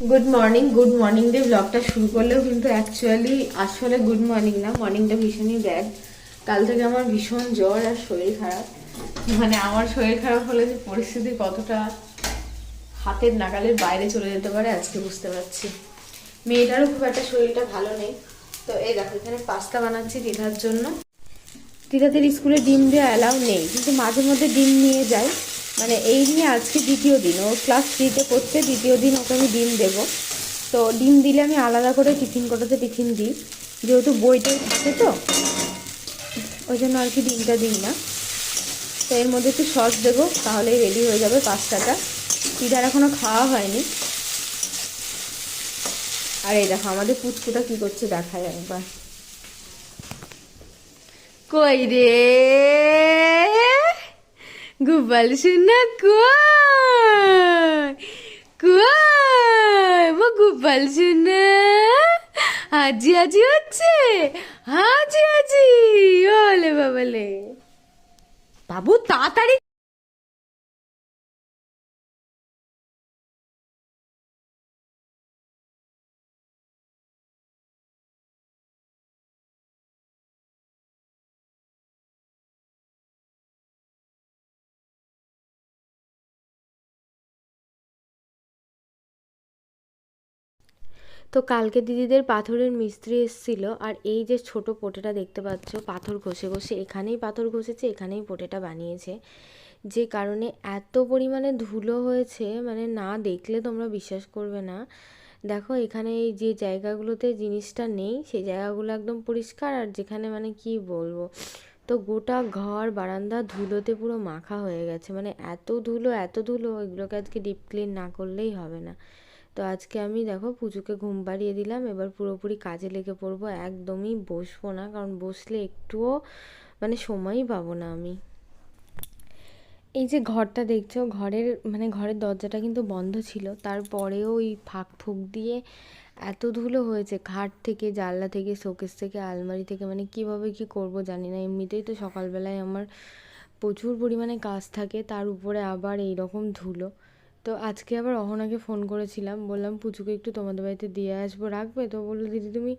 Good morning দিয়ে ব্লগটা শুরু করলেও কিন্তু অ্যাকচুয়ালি আসলে গুড মর্নিং না, মর্নিংটা ভীষণই ব্যাড। কাল থেকে আমার ভীষণ জ্বর আর শরীর খারাপ। মানে আমার শরীর খারাপ হলে যে পরিস্থিতি কতটা হাতের নাগালের বাইরে চলে যেতে পারে আজকে বুঝতে পারছি। মেয়েটারও খুব একটা শরীরটা ভালো নেই। তো এই দেখো এখানে পাস্তা বানাচ্ছি দিদার জন্য। দিদাদের স্কুলে ডিম দেওয়া অ্যালাউ নেই, কিন্তু মাঝে মধ্যে ডিম নিয়ে যাই। মানে এই নিয়ে আজকে দ্বিতীয় দিন, ও ক্লাস 3-তে পড়ছে, দ্বিতীয় দিন ওকে আমি ডিম দেবো। তো ডিম দিলে আমি আলাদা করে টিফিন কটাতে টিফিন দিই, যেহেতু বইটাই থাকে তো ওই জন্য আর কি ডিমটা দিই না। তো এর মধ্যে একটু সস দেবো, তাহলেই রেডি হয়ে যাবে পাস্তাটা। দিদার এখনও খাওয়া হয়নি। আর এই দেখো আমাদের পুচকুটা কি করছে দেখায় একবার। কই রে গোপাল সোনা, কই কই মো গোপাল সোনা, হাজি হাজি হচ্ছে, হাজি হাজি। ওলে বাবালে বাবু তাড়াতাড়ি। তো কালকে দিদিদের পাথরের মিস্ত্রি এসেছিল, আর এই যে ছোট পোটেটা দেখতে পাচ্ছ, পাথর ঘষে ঘষে এখানেই পাথর ঘষেছে, এখানেই পোটেটা বানিয়েছে। যে কারণে এত পরিমাণে ধুলো হয়েছে, মানে না দেখলে তোমরা বিশ্বাস করবে না। দেখো এখানে এই যে জায়গাগুলোতে জিনিসটা নেই সেই জায়গাগুলো একদম পরিষ্কার, আর যেখানে মানে কি বলবো, তো গোটা ঘর বারান্দা ধুলোতে পুরো মাখা হয়ে গেছে। মানে এত ধুলো এত ধুলো, এগুলোকে আজকে ডিপ ক্লিন না করলেই হবে না। তো আজকে আমি দেখো পুজোকে ঘুম পাড়িয়ে দিলাম, এবার পুরোপুরি কাজে লেগে পড়বো। একদমই বসবো না, কারণ বসলে একটুও মানে সময়ই পাবো না আমি। এই যে ঘরটা দেখছো, ঘরের দরজাটা কিন্তু বন্ধ ছিল, তারপরেও ওই ফাঁক ফুঁক দিয়ে এত ধুলো হয়েছে, খাট থেকে, জানলা থেকে, শোকেস থেকে, আলমারি থেকে। মানে কিভাবে কি করব জানি না। এমনিতেই তো সকালবেলায় আমার প্রচুর পরিমাণে কাজ থাকে, তার উপরে আবার এই রকম ধুলো। তো আজকে আবার অহনাকে ফোন করেছিলাম, বললাম পুচুকে একটু তোমাদের বাড়িতে দিয়ে আসবো, রাখবে? তো বললো দিদি তুমি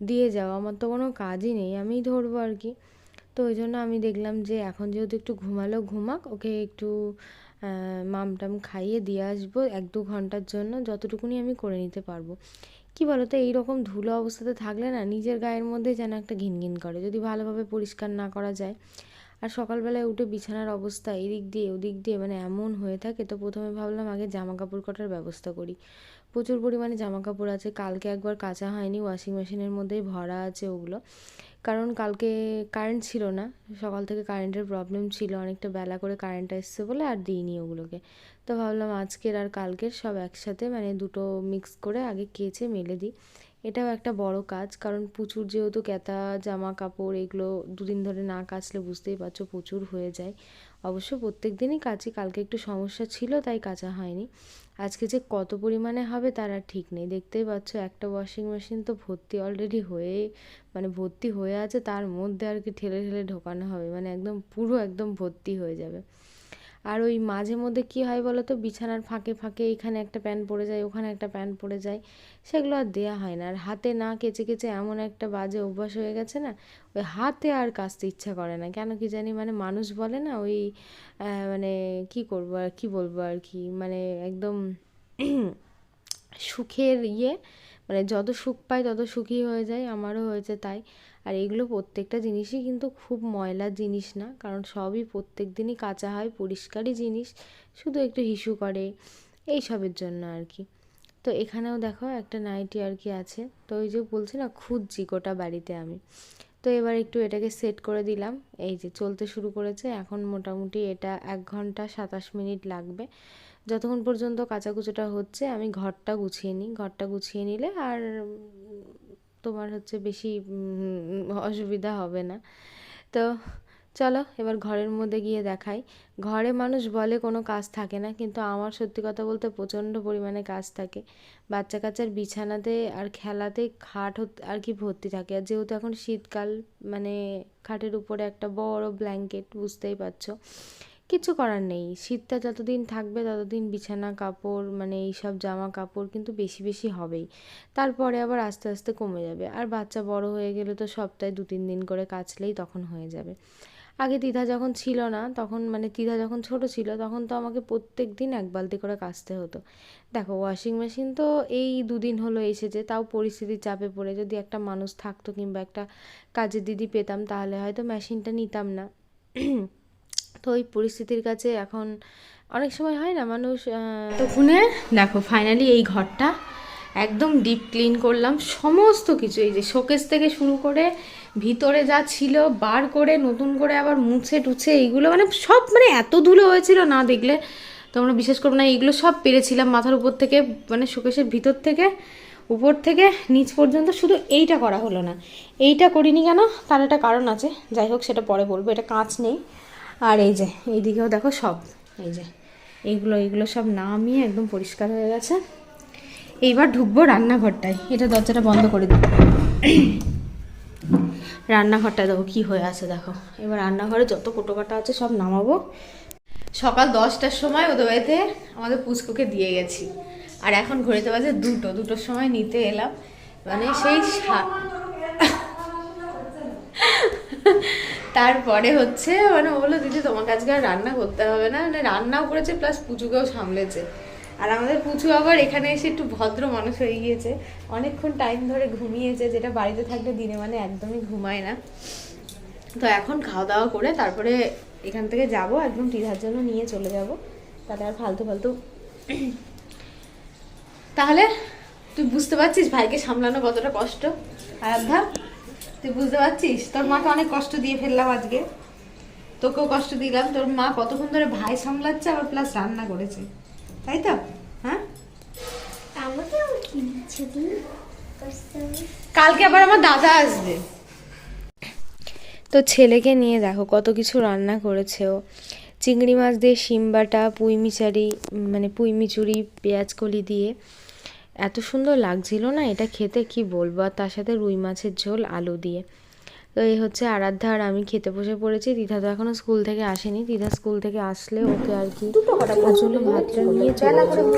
দিয়ে যাও, আমার তো কোনো কাজই নেই, আমিই ধরবো আর কি। তো ওই জন্য আমি দেখলাম যে এখন যেহেতু একটু ঘুমালো, ঘুমাক, ওকে একটু মাম টাম খাইয়ে দিয়ে আসবো 1-2 ঘন্টার জন্য, যতটুকুনি আমি করে নিতে পারবো। কি বলো তো, এইরকম ধুলো অবস্থাতে থাকলে না নিজের গায়ের মধ্যে যেন একটা ঘিনঘিন করে, যদি ভালোভাবে পরিষ্কার না করা যায়। আর সকালবেলায় উঠে বিছানার অবস্থা এদিক দিয়ে ওদিক দিয়ে মানে এমন হয়ে থাকে, তো প্রথমে ভাবলাম আগে জামা কাপড় কটার ব্যবস্থা করি। প্রচুর পরিমাণে জামা কাপড় আছে, কালকে একবার কাচা হয়নি, ওয়াশিং মেশিনের মধ্যেই ভরা আছে ওগুলো। কারণ কালকে কারেন্ট ছিল না, সকাল থেকে কারেন্টের প্রবলেম ছিল, অনেকটা বেলা করে কারেন্টটা এসছে বলে আর দিইনি ওগুলোকে। তো ভাবলাম আজকের আর কালকের সব একসাথে মানে দুটো মিক্স করে আগে কেচে মেলে দিই। এটাও একটা বড় কাজ, কারণ প্রচুর যেহেতু ক্যাথা জামা কাপড়, এগুলো দুদিন ধরে না কাচলে বুঝতেই পারছো প্রচুর হয়ে যায়। অবশ্য প্রত্যেক দিনই কাচি, কালকে একটু সমস্যা ছিল তাই কাচা হয়নি। আজকে যে কত পরিমাণে হবে তার আর ঠিক নেই, দেখতেই পাচ্ছ একটা ওয়াশিং মেশিন তো ভর্তি অলরেডি হয়ে, মানে ভর্তি হয়ে আছে, তার মধ্যে আর কি ঠেলে ঠেলে ঢোকানো হবে, মানে একদম পুরো একদম ভর্তি হয়ে যাবে। আর ওই মাঝে মধ্যে কী হয় বলো তো, বিছানার ফাঁকে ফাঁকে এখানে একটা প্যান্ট পড়ে যায়, ওখানে একটা প্যান্ট পড়ে যায়, সেগুলো আর দেওয়া হয় না। আর হাতে না কেচে কেচে এমন একটা বাজে অভ্যাস হয়ে গেছে না, ওই হাতে আর কাচতে ইচ্ছা করে না কেন কি জানি। মানে মানুষ বলে না ওই মানে কি করবো আর কি বলবো আর কি, মানে একদম সুখের ইয়ে, মানে যত সুখ পায় তত সুখী হয়ে যায়, আমারও হয়েছে তাই। আর এগুলো প্রত্যেকটা জিনিসই কিন্তু খুব ময়লার জিনিস না, কারণ সবই প্রত্যেক দিনই কাচা হয়, পরিষ্কারই জিনিস, শুধু একটু হিসু করে এইসবের জন্য আর কি। তো এখানেও দেখো একটা নাইটি আর কি আছে, তো ওই যে বলছি না খুঁজছি গোটা বাড়িতে আমি। তো এবার একটু এটাকে সেট করে দিলাম, এই যে চলতে শুরু করেছে এখন, মোটামুটি এটা 1 ঘন্টা 27 মিনিট লাগবে। যতক্ষণ পর্যন্ত কাচাকুচোটা হচ্ছে আমি ঘরটা গুছিয়ে নিই, ঘরটা গুছিয়ে নিলে আর তোমার হচ্ছে বেশি অসুবিধা হবে না। তো চলো এবার ঘরের মধ্যে গিয়ে দেখাই। ঘরে মানুষ বলে কোনো কাজ থাকে না, কিন্তু আমার সত্যি কথা বলতে প্রচণ্ড পরিমাণে কাজ থাকে। বাচ্চা কাচ্চার বিছানাতে আর খেলাতে খাট আর কি ভর্তি থাকে, আর যেহেতু এখন শীতকাল, মানে খাটের উপরে একটা বড় ব্ল্যাঙ্কেট, বুঝতেই পারছো কিছু করার নেই, শীতটা যতদিন থাকবে ততদিন বিছানা কাপড় মানে এইসব জামা কাপড় কিন্তু বেশি বেশি হবেই, তারপরে আবার আস্তে আস্তে কমে যাবে। আর বাচ্চা বড় হয়ে গেলে তো সপ্তাহে 2-3 দিন করে কাচলেই তখন হয়ে যাবে। আগে তিথা যখন ছিল না তখন মানে তিথা যখন ছোট ছিল তখন তো আমাকে প্রত্যেক দিন 1 বালতি করে কাচতে হতো। দেখো ওয়াশিং মেশিন তো এই 2 দিন হলো এসেছে, তাও পরিস্থিতির চাপে পড়ে যদি একটা মানুষ থাকতো কিংবা একটা কাজের দিদি পেতাম তাহলে হয়তো মেশিনটা নিতাম না। তো ওই পরিস্থিতির কাছে এখন অনেক সময় হয় না মানুষ। তখনে দেখো ফাইনালি এই ঘরটা একদম ডিপ ক্লিন করলাম, সমস্ত কিছু এই যে শোকেস থেকে শুরু করে ভিতরে যা ছিল বার করে নতুন করে আবার মুছে টুছে এইগুলো মানে সব মানে এত ধুলো হয়েছিল না দেখলে তোমরা বিশ্বাস করবে না। এইগুলো সব পেরেছিলাম মাথার উপর থেকে মানে শোকেসের ভিতর থেকে উপর থেকে নিচ পর্যন্ত, শুধু এইটা করা হলো না। এইটা করিনি কেন, তার একটা কারণ আছে, যাই হোক সেটা পরে বলবো। এটা কাঁচ নেই। আর এই যে এইদিকেও দেখো সব এই যে এইগুলো সব নামিয়ে একদম পরিষ্কার হয়ে গেছে। এইবার ঢুকবো রান্নাঘরটায়, এটা দরজাটা বন্ধ করে দিই। রান্নাঘরটা দেখো কি হয়ে আছে দেখো। এবার রান্নাঘরে যত কোটোকাটা আছে সব নামাবো। সকাল 10টার সময় ওদের বাড়িতে আমাদের পুচকুকে দিয়ে গেছি, আর এখন ঘড়িতে বাজে 2টোর সময় নিতে এলাম। মানে সেই তারপরে হচ্ছে মানে ও বললো দিদি তোমার কাছে আর রান্না করতে হবে না, মানে রান্নাও করেছে প্লাস পুচুকেও সামলেছে। আর আমাদের পুচু আবার এখানে এসে একটু ভদ্র মানুষ হয়ে গিয়েছে, অনেকক্ষণ টাইম ধরে ঘুমিয়েছে, যেটা বাড়িতে থাকলে দিনে মানে একদমই ঘুমায় না। তো এখন খাওয়া দাওয়া করে তারপরে এখান থেকে যাব, একদম টিধার জন্য নিয়ে চলে যাব, তাহলে আর ফালতু তাহলে তুই বুঝতে পারছিস ভাইকে সামলানো কতটা কষ্ট। আরাধ্যা তুই বুঝতে পারছিস, তোর মাকে অনেক কষ্ট দিয়ে ফেললাম আজকে, তোকেও কষ্ট দিলাম। তোর মা কতক্ষণ ধরে ভাই সামলাচ্ছে আবার প্লাস রান্না করেছে, তাই তো? হ্যাঁ, কালকে আবার আমার দাদা আসবে, তো ছেলেকে নিয়ে দেখো কত কিছু রান্না করেছে ও। চিংড়ি মাছ দিয়ে শিম বাটা, পুঁই মিচারি মানে পুঁই মিচুরি পেঁয়াজ কলি দিয়ে এত সুন্দর লাগছিল না এটা খেতে, কি বলবো। আর তার সাথে রুই মাছের ঝোল আলু দিয়ে। তো এই হচ্ছে আরাধ্যা আর আমি খেতে বসে পড়েছি। তিথা তো এখনো স্কুল থেকে আসেনি, তিথা স্কুল থেকে আসলে ওকে আর কি জন্য ভাতটা নিয়ে চলে যাবে।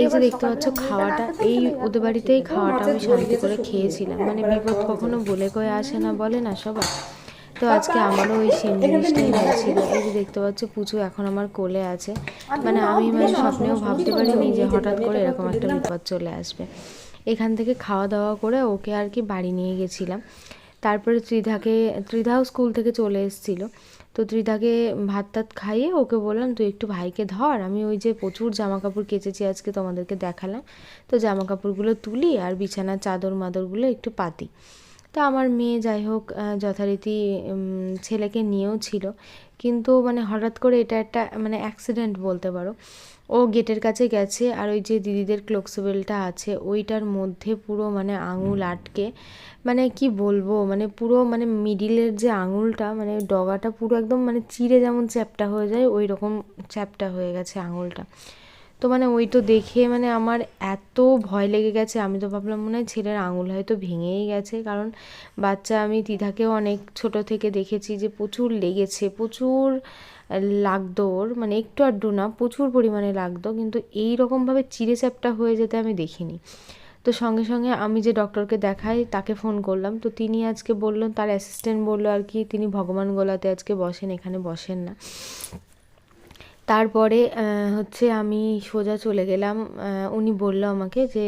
এই যে দেখতে পাচ্ছ খাওয়াটা, এই ওদের বাড়িতেই খাওয়াটা আমি শান্তি করে খেয়েছিলাম। মানে বিপদ কখনো বলে কয়ে আসে না, বলে না সবাই, তো আজকে আমারও ওই সেম জিনিসটাই হয়েছিল। এই যে দেখতে পাচ্ছ পুচু এখন আমার কোলে আছে, মানে আমি মানে স্বপ্নেও ভাবতে পারিনি যে হঠাৎ করে এরকম একটা বিপদ চলে আসবে। এখান থেকে খাওয়া দাওয়া করে ওকে আর কি বাড়ি নিয়ে গেছিলাম। তারপরে ত্রিধাও স্কুল থেকে চলে এসেছিলো, তো ত্রিধাকে ভাত টাত খাইয়ে ওকে বললাম তুই একটু ভাইকে ধর, আমি ওই যে প্রচুর জামা কাপড় কেচেছি আজকে তোমাদেরকে দেখালাম, তো জামা কাপড়গুলো তুলি আর বিছানার চাদর মাদরগুলো একটু পাতি। তো আমার মেয়ে যাই হোক যথারীতি ছেলেকে নিয়েও ছিল, কিন্তু মানে হঠাৎ করে এটা একটা মানে অ্যাক্সিডেন্ট বলতে পারো। ও গেটের কাছে গেছে আর ওই যে দিদিদের ক্লোক্সবেলটা আছে ওইটার মধ্যে পুরো মানে আঙুল আটকে, মানে কি বলবো মানে পুরো মানে মিডিলের যে আঙুলটা মানে ডগাটা পুরো একদম মানে চিড়ে যেমন চ্যাপ্টা হয়ে যায় ওই রকম চ্যাপ্টা হয়ে গেছে আঙুলটা। তো মানে ওই তো দেখে মানে আমার এত ভয় লেগে গেছে, আমি তো ভাবলাম মনে হয় ছেলের আঙুল হয়তো ভেঙেই গেছে, কারণ বাচ্চা আমি তিধাকেও অনেক ছোট থেকে দেখেছি যে প্রচুর লেগেছে, প্রচুর লাগতো ওর, মানে একটু আধটু না প্রচুর পরিমাণে লাগতো, কিন্তু এই রকমভাবে চিড়ে চ্যাপ্টা হয়ে যেতে আমি দেখিনি। তো সঙ্গে সঙ্গে আমি যে ডক্টরকে দেখাই তাকে ফোন করলাম, তো তিনি আজকে বললেন তার অ্যাসিস্ট্যান্ট বললো আর কি তিনি ভগবান গোলাতে আজকে বসেন, এখানে বসেন না। তারপরে হচ্ছে আমি সোজা চলে গেলাম, উনি বললো আমাকে যে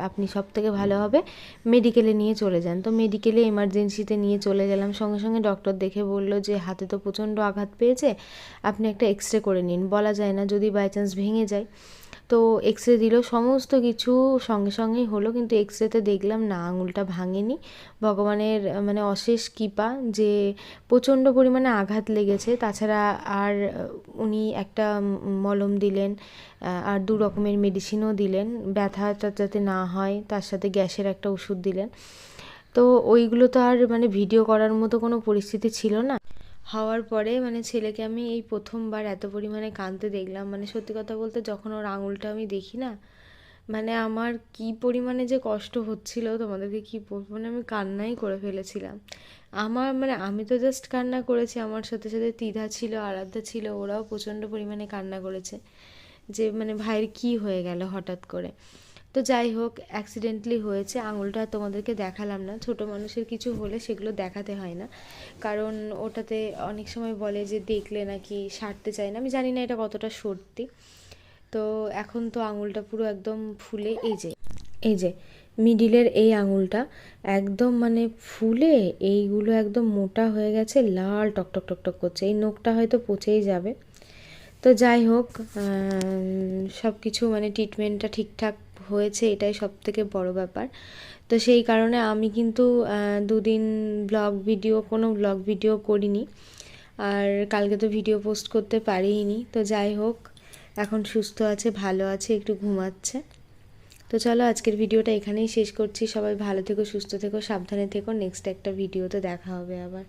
আপনি সব থেকে ভালো হবে মেডিকেলে নিয়ে চলে যান। তো মেডিকেলে এমার্জেন্সিতে নিয়ে চলে গেলাম, সঙ্গে সঙ্গে ডক্টর দেখে বললো যে হাতে তো প্রচণ্ড আঘাত পেয়েছে, আপনি একটা এক্স রে করে নিন, বলা যায় না যদি বাই চান্স ভেঙে যায়। তো এক্স রে দিল, সমস্ত কিছু সঙ্গে সঙ্গেই হলো, কিন্তু এক্স রেতে দেখলাম না আঙুলটা ভাঙেনি। ভগবানের মানে অশেষ কৃপা যে প্রচণ্ড পরিমাণে আঘাত লেগেছে, তাছাড়া আর উনি একটা মলম দিলেন আর 2 রকমের মেডিসিনও দিলেন ব্যথাটা যাতে না হয়, তার সাথে গ্যাসের একটা ওষুধ দিলেন। তো ওইগুলো তো আর মানে ভিডিও করার মতো কোনো পরিস্থিতি ছিল না। হওয়ার পরে মানে ছেলেকে আমি এই প্রথমবার এত পরিমাণে কাঁদতে দেখলাম, মানে সত্যি কথা বলতে যখন ওর আঙুলটা আমি দেখি না মানে আমার কি পরিমাণে যে কষ্ট হচ্ছিল তোমাদেরকে কি বলবো, মানে আমি কান্নাই করে ফেলেছিলাম। মানে আমি তো জাস্ট কান্না করেছি, আমার সাথে সাথে তিধা ছিল, আরাধ্যা ছিল, ওরাও প্রচণ্ড পরিমাণে কান্না করেছে যে মানে ভাইয়ের কি হয়ে গেল হঠাৎ করে। তো যাই হোক, অ্যাক্সিডেন্টলি হয়েছে। আঙুলটা তোমাদেরকে দেখালাম না, ছোট মানুষের কিছু হলে সেগুলো দেখাতে হয় না, কারণ ওটাতে অনেক সময় বলে যে দেখলে নাকি সারতে চায় না। আমি জানি না এটা কতটা সত্যি। তো এখন তো আঙুলটা পুরো একদম ফুলে, এই যে মিডিলের এই আঙুলটা একদম মানে ফুলে এইগুলো একদম মোটা হয়ে গেছে, লাল টকটক টকটক করছে, এই নখটা হয়তো পচেই যাবে। তো যাই হোক, সব কিছু মানে ট্রিটমেন্টটা ঠিকঠাক হয়েছে, এটাই সব থেকে বড় ব্যাপার। তো সেই কারণে আমি কিন্তু দুদিন কোনো ব্লগ ভিডিও করিনি, আর কালকে তো ভিডিও পোস্ট করতে পারিনি। তো যাই হোক, এখন সুস্থ আছে, ভালো আছে, একটু ঘুমাচ্ছে। তো চলো আজকের ভিডিওটা এখানেই শেষ করছি। সবাই ভালো থেকো, সুস্থ থেকো, সাবধানে থেকো। নেক্সট একটা ভিডিওতে দেখা হবে আবার।